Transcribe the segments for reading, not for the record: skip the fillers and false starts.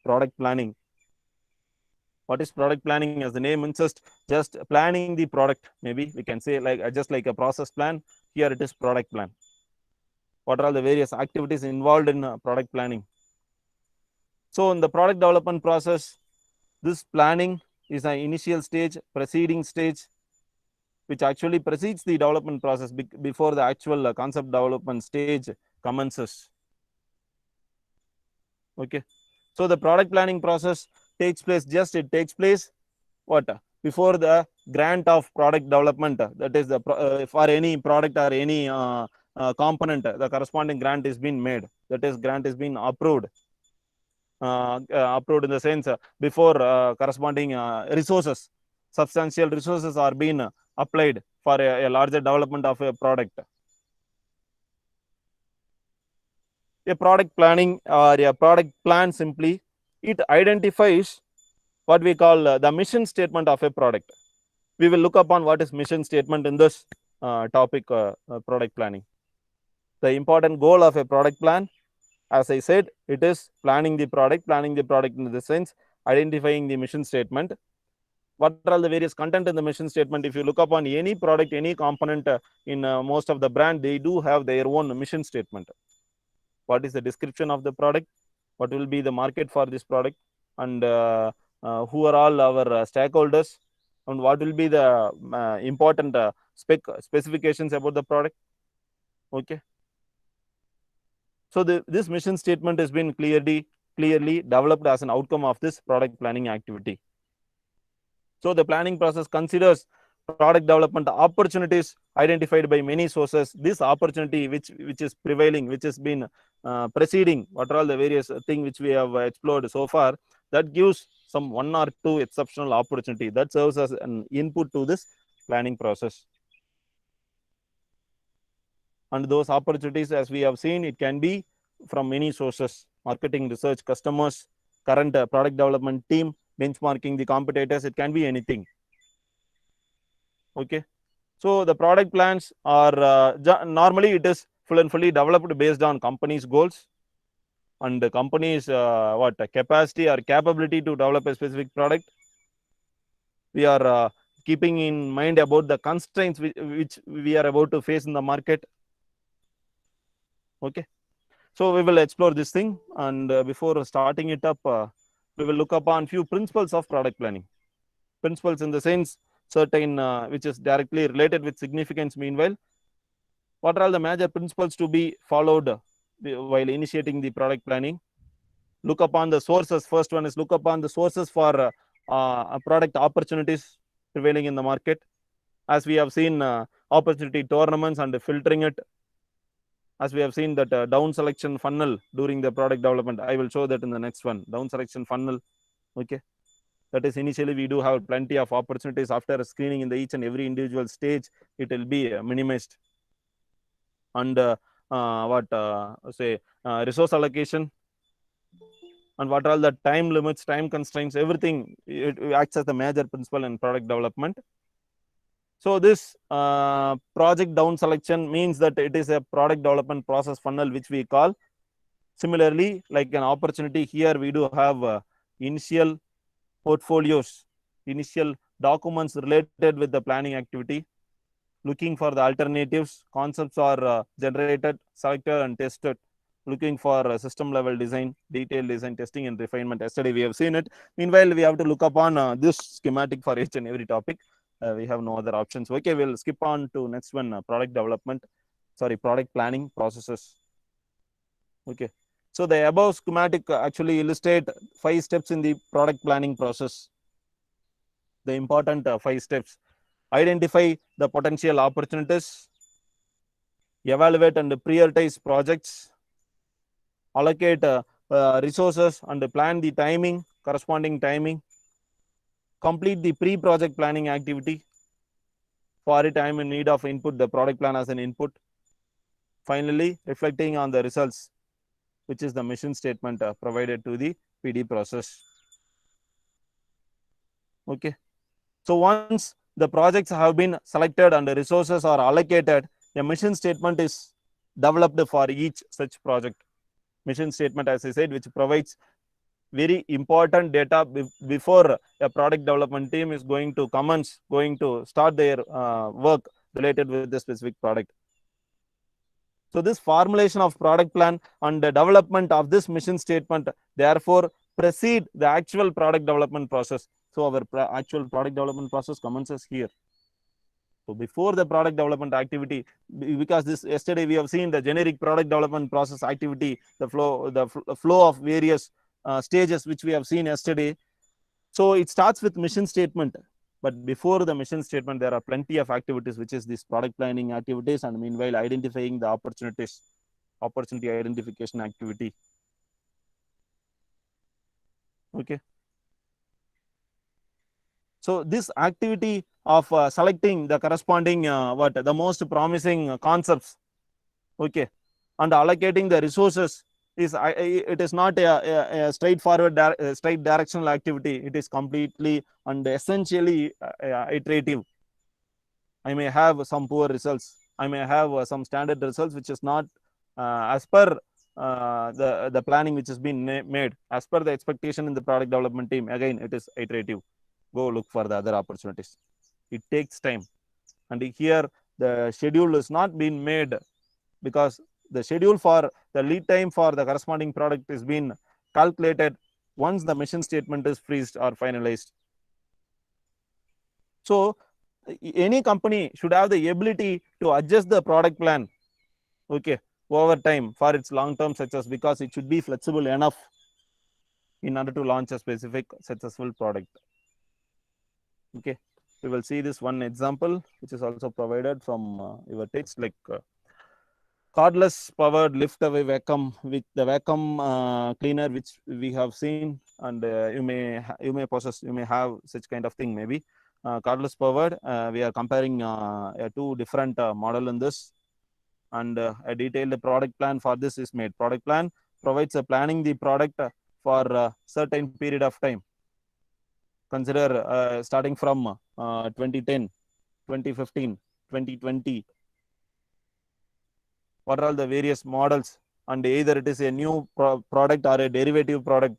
product planning. What is product planning? As the name insists, just planning the product. Maybe we can say like just like a process plan. Here it is product plan. What are all the various activities involved in product planning? So in the product development process, this planning is an initial stage, preceding stage, which actually precedes the development process before the actual concept development stage commences. Okay, so the product planning process takes place what before the grant of product development, that is the for any product or any component, the corresponding grant is being made, that is grant is being approved. Approved in the sense before corresponding resources, substantial resources are being applied for a larger development of a product. A product planning or a product plan, simply it identifies what we call the mission statement of a product. We will look upon what is mission statement in this topic, product planning. The important goal of a product plan, as I said, it is planning the product in the sense identifying the mission statement. What are all the various content in the mission statement? If you look upon any product, any component in most of the brand, they do have their own mission statement. What is the description of the product? What will be the market for this product? And who are all our stakeholders? And what will be the important specifications about the product? Okay. So this mission statement has been clearly developed as an outcome of this product planning activity. So the planning process considers product development opportunities identified by many sources. This opportunity which is prevailing, which has been preceding, what are all the various things which we have explored so far, that gives some one or two exceptional opportunity that serves as an input to this planning process. And those opportunities, as we have seen, it can be from many sources: marketing, research, customers, current product development team, benchmarking the competitors. It can be anything. Okay, so the product plans are normally it is full and fully developed based on company's goals and the company's capacity or capability to develop a specific product. We are keeping in mind about the constraints which we are about to face in the market. Okay, so we will explore this thing, and before starting it up, we will look upon few principles of product planning. Principles in the sense certain which is directly related with significance. Meanwhile, what are all the major principles to be followed while initiating the product planning? Look upon the sources. First one is look upon the sources for product opportunities prevailing in the market. As we have seen, opportunity tournaments and filtering it. As we have seen that down selection funnel during the product development, I will show that in the next one. Down selection funnel. Okay, that is initially we do have plenty of opportunities. After screening in the each and every individual stage, it will be minimized. And resource allocation, and what are all the time limits, time constraints, everything it acts as the major principle in product development. So this project down selection means that it is a product development process funnel which we call. Similarly, like an opportunity here, we do have initial portfolios, initial documents related with the planning activity. Looking for the alternatives, concepts are generated, selected and tested. Looking for system level design, detailed design, testing and refinement. Yesterday we have seen it. Meanwhile, we have to look upon this schematic for each and every topic. We have no other options. Okay, we'll skip on to next one, product planning processes. Okay, so the above schematic actually illustrate 5 steps in the product planning process. The important 5 steps: identify the potential opportunities, evaluate and prioritize projects, allocate resources and plan the timing, corresponding timing, complete the pre-project planning activity. For it, I am in need of input the product plan as an input. Finally, reflecting on the results, which is the mission statement provided to the PD process. Okay, so once the projects have been selected and the resources are allocated, a mission statement is developed for each such project. Mission statement, as I said, which provides very important data before a product development team is going to start their work related with the specific product. So this formulation of product plan and the development of this mission statement therefore precede the actual product development process. So our actual product development process commences here. So before the product development activity, because this yesterday we have seen the generic product development process activity, the flow of various stages which we have seen yesterday. So it starts with mission statement, but before the mission statement, there are plenty of activities, which is this product planning activities, and meanwhile identifying the opportunities, opportunity identification activity. Okay. So this activity of selecting the corresponding the most promising concepts, okay, and allocating the resources is it is not a straightforward straight directional activity. It is completely and essentially iterative. I may have some poor results. I may have some standard results which is not as per the planning which has been made as per the expectation in the product development team. Again, it is iterative. Go look for the other opportunities. It takes time, and here the schedule is not being made, because the schedule for the lead time for the corresponding product is being calculated once the mission statement is freezed or finalized. So any company should have the ability to adjust the product plan, okay, over time for its long-term success, because it should be flexible enough in order to launch a specific successful product. Okay, we will see this one example, which is also provided from your text, like cordless powered lift away vacuum with the vacuum cleaner, which we have seen, and you may have such kind of thing. Maybe cordless powered, we are comparing two different model in this, and a detailed product plan for this is made. Product plan provides a planning the product for a certain period of time. Consider starting from 2010, 2015, 2020. What are all the various models, and either it is a new product or a derivative product,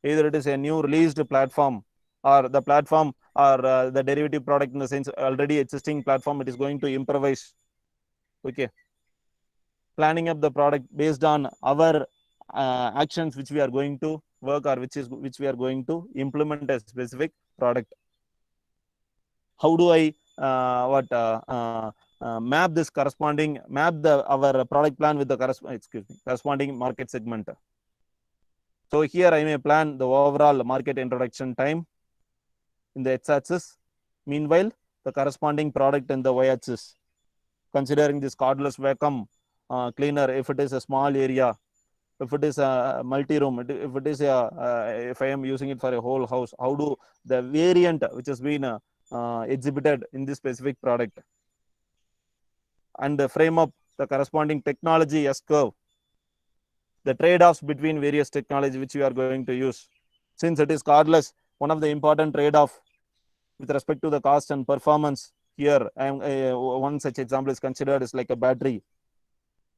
either it is a new released platform or the platform or the derivative product, in the sense already existing platform, it is going to improvise. Okay, planning up the product based on our actions which we are going to work, or which we are going to implement a specific product. How do I map this our product plan with the corresponding market segment? So here I may plan the overall market introduction time in the x-axis. Meanwhile, the corresponding product in the y-axis. Considering this cordless vacuum cleaner, if it is a small area, if it is a multi-room, if it is if I am using it for a whole house, how do the variant which has been exhibited in this specific product, and frame up the corresponding technology S-curve, the trade-offs between various technology which you are going to use. Since it is cordless, one of the important trade-off with respect to the cost and performance here, one such example is considered is like a battery.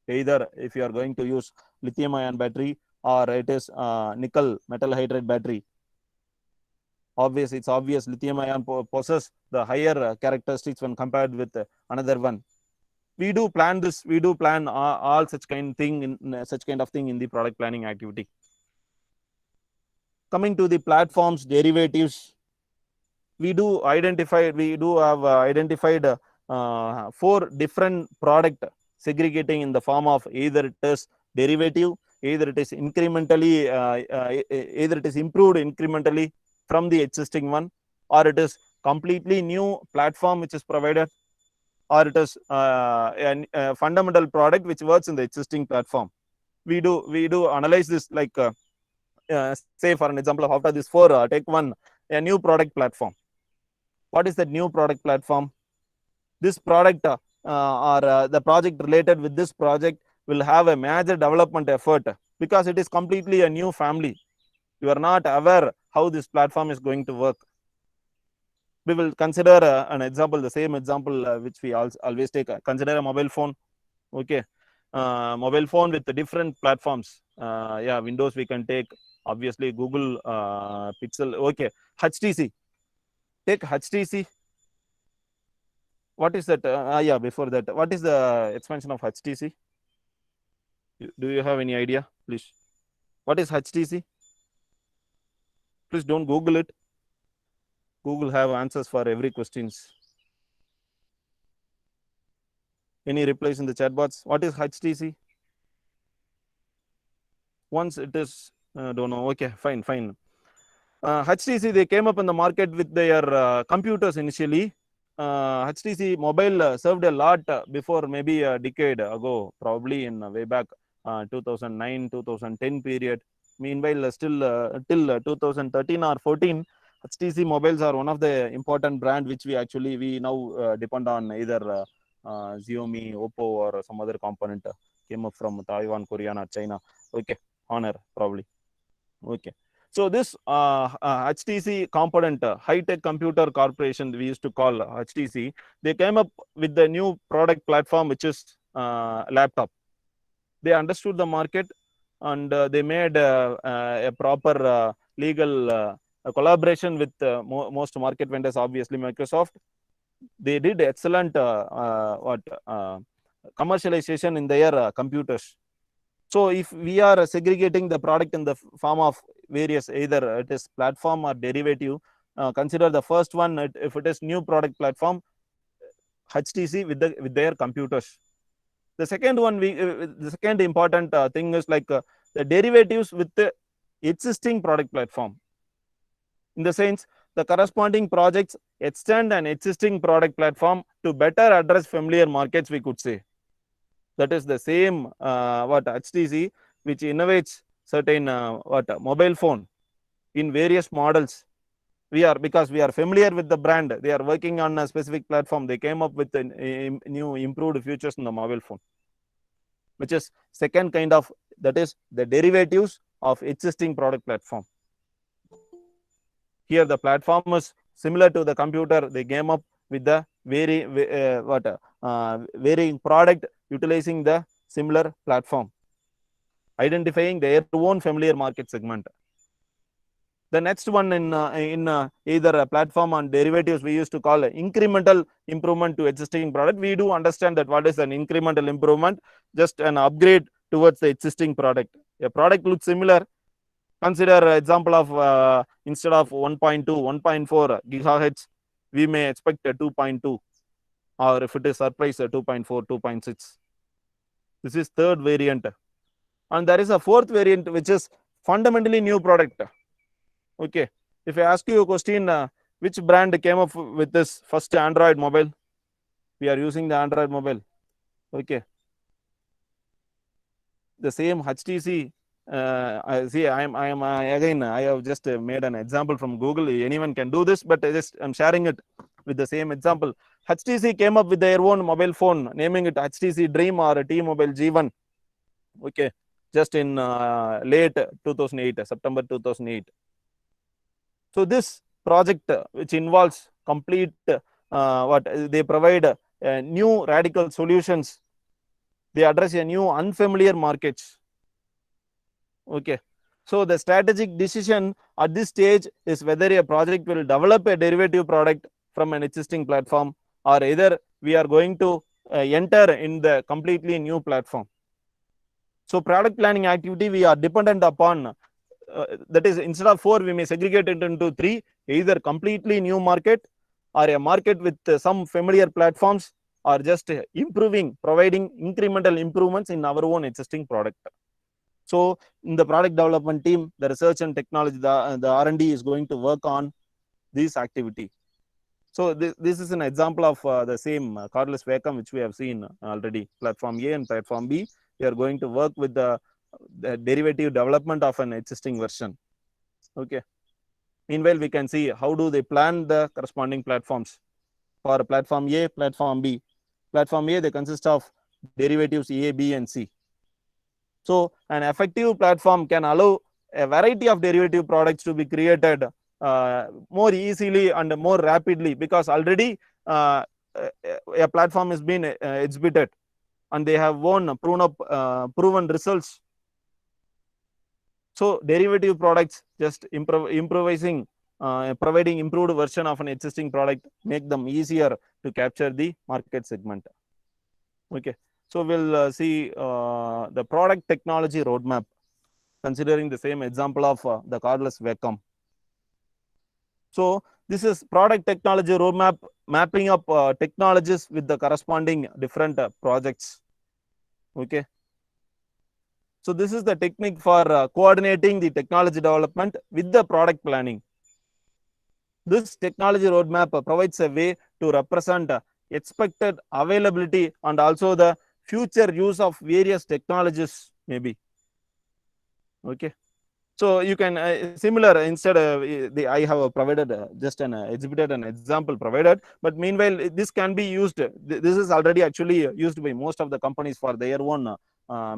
Either if you are going to use lithium-ion battery, or it is nickel metal hydride battery. It's obvious lithium-ion possesses the higher characteristics when compared with another one. We do plan this. We do plan all such kind of thing in the product planning activity. Coming to the platforms, derivatives, we do have identified 4 different product segregating in the form of either it is derivative, either it is incrementally, either it is improved incrementally from the existing one, or it is completely new platform which is provided, or it is a fundamental product which works in the existing platform. We do analyze this, like say for an example of after this 4, take one, a new product platform. What is the new product platform? This product or the project related with this project will have a major development effort, because it is completely a new family. You are not aware how this platform is going to work. We will consider an example, the same example which we always take. Consider a mobile phone. Okay, mobile phone with the different platforms. Windows we can take, obviously Google Pixel. Okay, HTC. Take HTC. What is that? Yeah, before that, what is the expansion of HTC? Do you have any idea, please? What is HTC? Please don't Google it. Google have answers for every questions. Any replies in the chat box? What is HTC? Once it is, don't know. Okay, fine. HTC, they came up in the market with their computers initially. HTC Mobile served a lot before, maybe a decade ago, probably in way back 2009, 2010 period. Meanwhile, still till 2013 or 14, HTC mobiles are one of the important brand which we now depend on, either Xiaomi, Oppo, or some other component came up from Taiwan, Korea, or China. Okay, Honor probably. Okay. So this HTC component, High Tech Computer Corporation, we used to call HTC, they came up with the new product platform, which is laptop. They understood the market, and they made a proper legal collaboration with most market vendors, obviously Microsoft. They did excellent commercialization in their computers. So if we are segregating the product in the form of various, either it is platform or derivative, consider the first one, if it is new product platform, HTC with their computers. The second one, the second important thing is like the derivatives with the existing product platform. In the sense, the corresponding projects extend an existing product platform to better address familiar markets, we could say. That is the same what HTC, which innovates certain mobile phone in various models. Because we are familiar with the brand, they are working on a specific platform. They came up with new improved features in the mobile phone, which is second kind of, that is the derivatives of existing product platform. Here the platform is similar to the computer. They came up with the varying product utilizing the similar platform, identifying their own familiar market segment. The next one in either a platform and derivatives, we used to call incremental improvement to existing product. We do understand that what is an incremental improvement, just an upgrade towards the existing product. A product looks similar. Consider example of instead of 1.2, 1.4 gigahertz, we may expect a 2.2, or if it is surprise, a 2.4, 2.6. This is third variant. And there is a fourth variant, which is fundamentally new product. Okay. If I ask you a question, which brand came up with this first Android mobile? We are using the Android mobile. Okay. The same HTC. See, I am again, I have just made an example from Google. Anyone can do this, but I'm sharing it with the same example. HTC came up with their own mobile phone, naming it HTC Dream or T-Mobile G1. Okay, just in late 2008, September 2008. So this project, which involves complete they provide new radical solutions. They address a new unfamiliar markets. Okay. So the strategic decision at this stage is whether a project will develop a derivative product from an existing platform, or either we are going to enter in the completely new platform. So product planning activity, we are dependent upon, that is, instead of 4, we may segregate it into 3, either completely new market, or a market with some familiar platforms, or just providing incremental improvements in our own existing product. So in the product development team, the research and technology, the R&D is going to work on this activity. So this is an example of the same cordless vacuum, which we have seen already. Platform A and platform B, we are going to work with the derivative development of an existing version. Okay. Meanwhile, we can see how do they plan the corresponding platforms. For platform A, platform B. Platform A, they consist of derivatives A, B, and C. So an effective platform can allow a variety of derivative products to be created more easily and more rapidly, because already a platform has been exhibited and they have proven results. So derivative products, just improvising, providing improved version of an existing product, make them easier to capture the market segment. Okay, so we'll see the product technology roadmap, considering the same example of the cordless vacuum. So this is product technology roadmap, mapping up technologies with the corresponding different projects. Okay, so this is the technique for coordinating the technology development with the product planning. This technology roadmap provides a way to represent expected availability and also the future use of various technologies maybe. Okay, so you can similar, instead I have provided just an exhibited an example provided, but meanwhile this can be used. This is already actually used by most of the companies for their own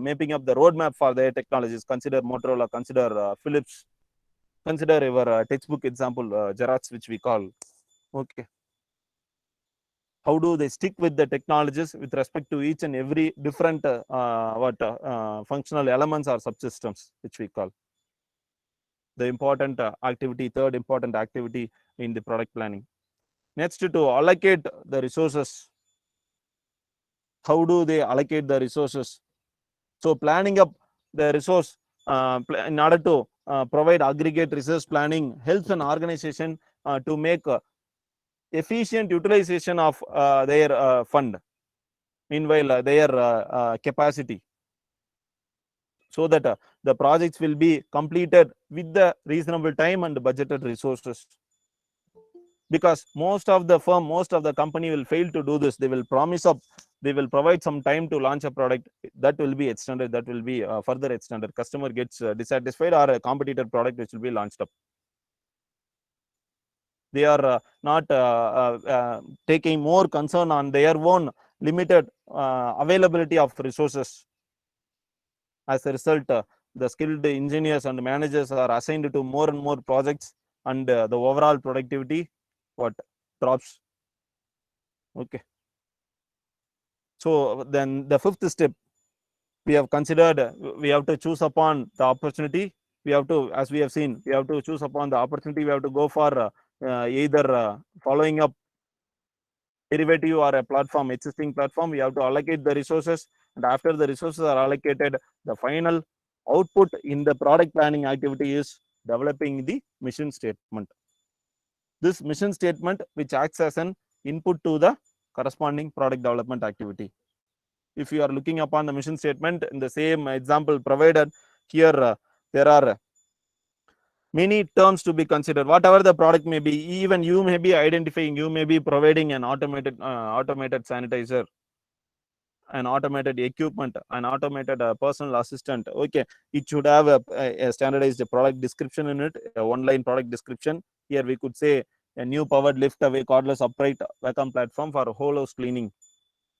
mapping up the roadmap for their technologies. Consider Motorola, consider Philips, consider your textbook example Xerox, which we call. Okay, how do they stick with the technologies with respect to each and every different functional elements or subsystems, which we call the important activity, third important activity in the product planning. Next, to allocate the resources. How do they allocate the resources? So planning up the resource in order to provide aggregate resource planning helps an organization to make efficient utilization of their fund, meanwhile their capacity, so that the projects will be completed with the reasonable time and budgeted resources. Because most of the firm, most of the company will fail to do this. They will promise up, they will provide some time to launch a product, that will be extended, that will be further extended. Customer gets dissatisfied, or a competitor product which will be launched up. They are not taking more concern on their own limited availability of resources. As a result, the skilled engineers and managers are assigned to more and more projects, and the overall productivity drops. Okay, so then the fifth step we have considered, we have to choose upon the opportunity. We have to, as we have seen, we have to choose upon the opportunity. We have to go for either following up derivative or a platform, existing platform. We have to allocate the resources, and after the resources are allocated, the final output in the product planning activity is developing the mission statement. This mission statement, which acts as an input to the corresponding product development activity. If you are looking upon the mission statement in the same example provided here, there are many terms to be considered. Whatever the product may be, even you may be identifying, you may be providing an automated sanitizer, an automated equipment, an automated personal assistant. Okay, it should have a standardized product description in it, a one-line product description. Here we could say a new powered lift away cordless upright vacuum platform for whole house cleaning.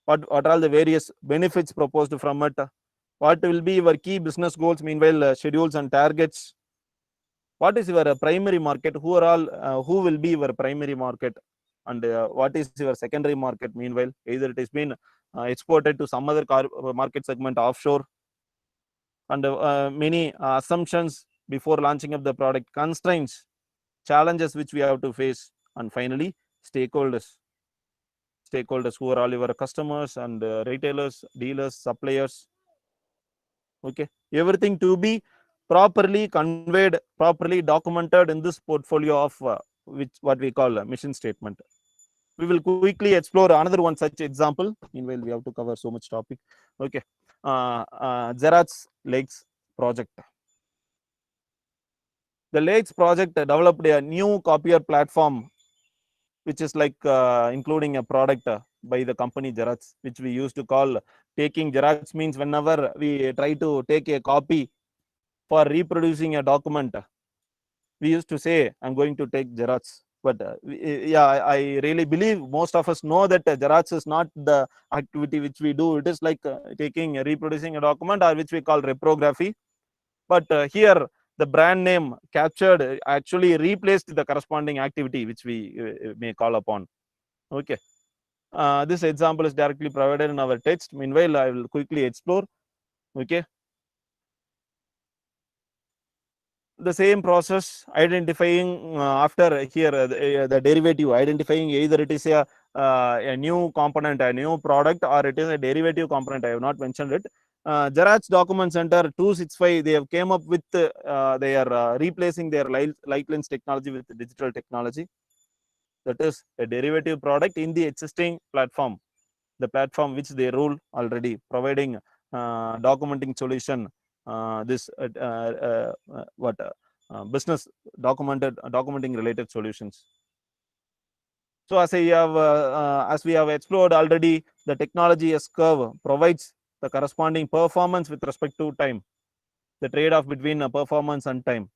What are all the various benefits proposed from it? What will be your key business goals, meanwhile schedules and targets? What is your primary market? Who are all who will be your primary market, and what is your secondary market? Meanwhile, either it has been exported to some other market segment offshore, and many assumptions before launching of the product, constraints, challenges which we have to face, and finally stakeholders who are all your customers and retailers, dealers, suppliers. Okay, everything to be properly conveyed, properly documented in this portfolio of which what we call a mission statement. We will quickly explore another one such example. Meanwhile, we have to cover so much topic. Okay, Xerox Lakes project. The Lakes project developed a new copier platform, which is like including a product by the company Xerox, which we used to call taking. Xerox means whenever we try to take a copy for reproducing a document, we used to say, I'm going to take Xerox. But yeah, I really believe most of us know that Xerox is not the activity which we do. It is like taking, reproducing a document, or which we call reprography. But here, the brand name captured actually replaced the corresponding activity which we may call upon. Okay, this example is directly provided in our text. Meanwhile, I will quickly explore. Okay, the same process, identifying after here the derivative, identifying either it is a new component, a new product, or it is a derivative component. I have not mentioned it. Xerox Document Center 265, they have came up with they are replacing their light lens technology with digital technology. That is a derivative product in the existing platform, the platform which they rule already, providing documenting solution, this business documenting related solutions. So as we have explored already, the technology S curve provides the corresponding performance with respect to time, the trade-off between performance and time.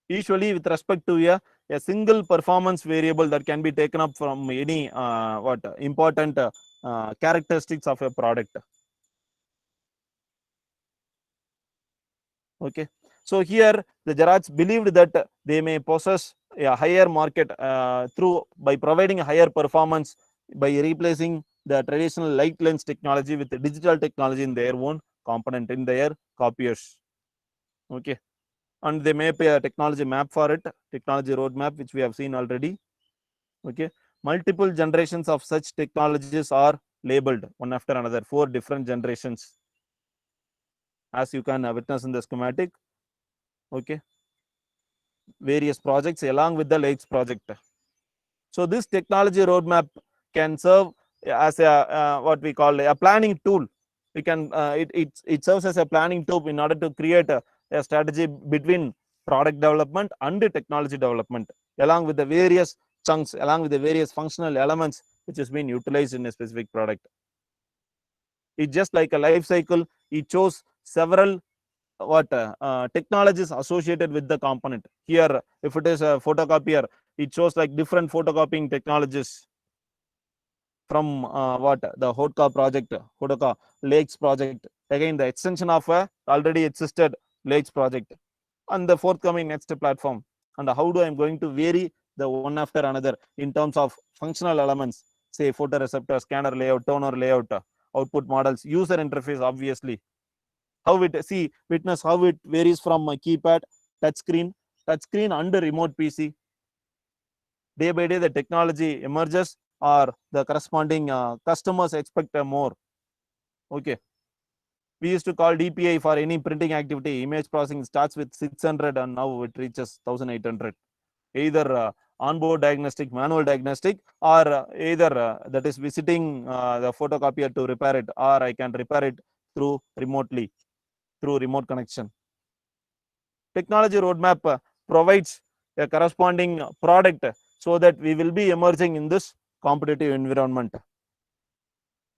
Usually with respect to a single performance variable that can be taken up from any important characteristics of a product. Okay, so here the Xerox believed that they may possess a higher market by providing a higher performance by replacing the traditional light lens technology with the digital technology in their own component, in their copiers. Okay, and they map a technology map for it, technology roadmap, which we have seen already. Okay, multiple generations of such technologies are labeled one after another, 4 different generations, as you can witness in the schematic. Okay, various projects along with the Lakes project. So this technology roadmap can serve as a what we call a planning tool. We can it serves as a planning tool in order to create a strategy between product development and technology development, along with the various chunks, along with the various functional elements which has been utilized in a specific product. It's just like a life cycle. It shows several technologies associated with the component. Here, if it is a photocopier, it shows like different photocopying technologies from the Hotka project, Hotka Lakes project. Again, the extension of a already existed Lakes project and the forthcoming next platform. And how do I am going to vary the one after another in terms of functional elements, say photoreceptor, scanner layout, toner layout, output models, user interface, obviously. How it witness how it varies from my keypad, touchscreen and remote PC. Day by day, the technology emerges, or the corresponding customers expect more. Okay, we used to call DPI for any printing activity. Image processing starts with 600 and now it reaches 1800. Either onboard diagnostic, manual diagnostic, or either that is visiting the photocopier to repair it, or I can repair it through remotely, through remote connection. Technology roadmap provides a corresponding product so that we will be emerging in this competitive environment.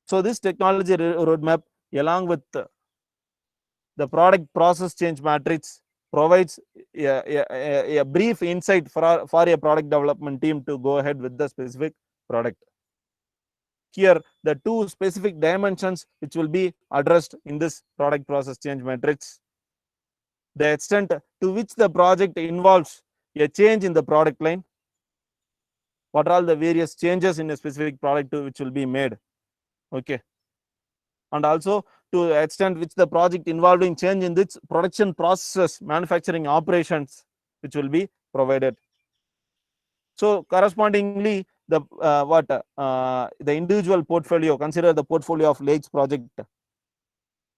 So this technology roadmap, along with the product process change matrix, provides a brief insight for a product development team to go ahead with the specific product. Here, the 2 specific dimensions which will be addressed in this product process change matrix: the extent to which the project involves a change in the product line, what are all the various changes in a specific product which will be made. Okay, and also to the extent which the project involving change in its production processes, manufacturing operations, which will be provided. So correspondingly, the the individual portfolio, consider the portfolio of Lakes project.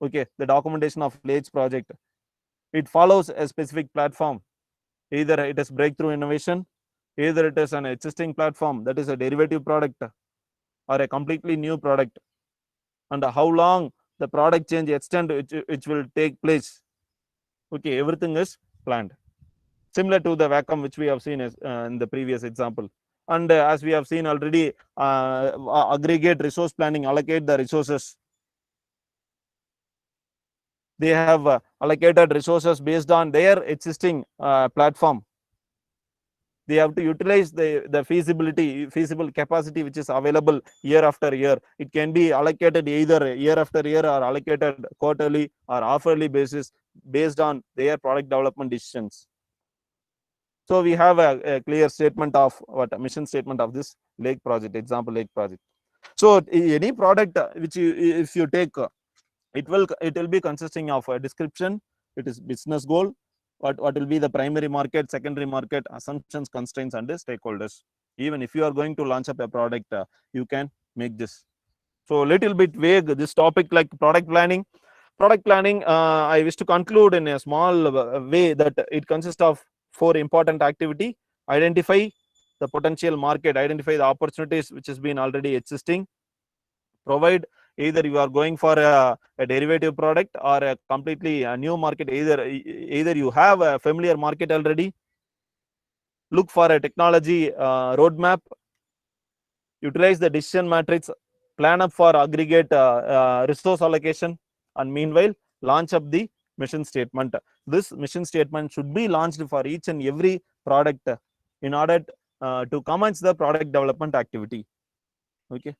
Okay, the documentation of Lakes project, it follows a specific platform. Either it is breakthrough innovation, either it is an existing platform, that is a derivative product, or a completely new product, and how long the product change extent which will take place. Okay, everything is planned, similar to the Wacom which we have seen in the previous example. And as we have seen already, aggregate resource planning, allocate the resources. They have allocated resources based on their existing platform. They have to utilize the feasible capacity which is available year after year. It can be allocated either year after year or allocated quarterly or half-yearly basis based on their product development decisions. So we have a clear statement of a mission statement of this Lake project, example Lake project. So any product which if you take, it will be consisting of a description, it is business goal, what will be the primary market, secondary market, assumptions, constraints, and the stakeholders. Even if you are going to launch up a product, you can make this. So little bit vague this topic, like product planning. I wish to conclude in a small way that it consists of 4 important activity: identify the potential market, identify the opportunities which has been already existing, provide, either you are going for a derivative product or a completely a new market, either you have a familiar market already, look for a technology roadmap, utilize the decision matrix, plan up for aggregate resource allocation, and meanwhile launch up the mission statement. This mission statement should be launched for each and every product in order to commence the product development activity. Okay.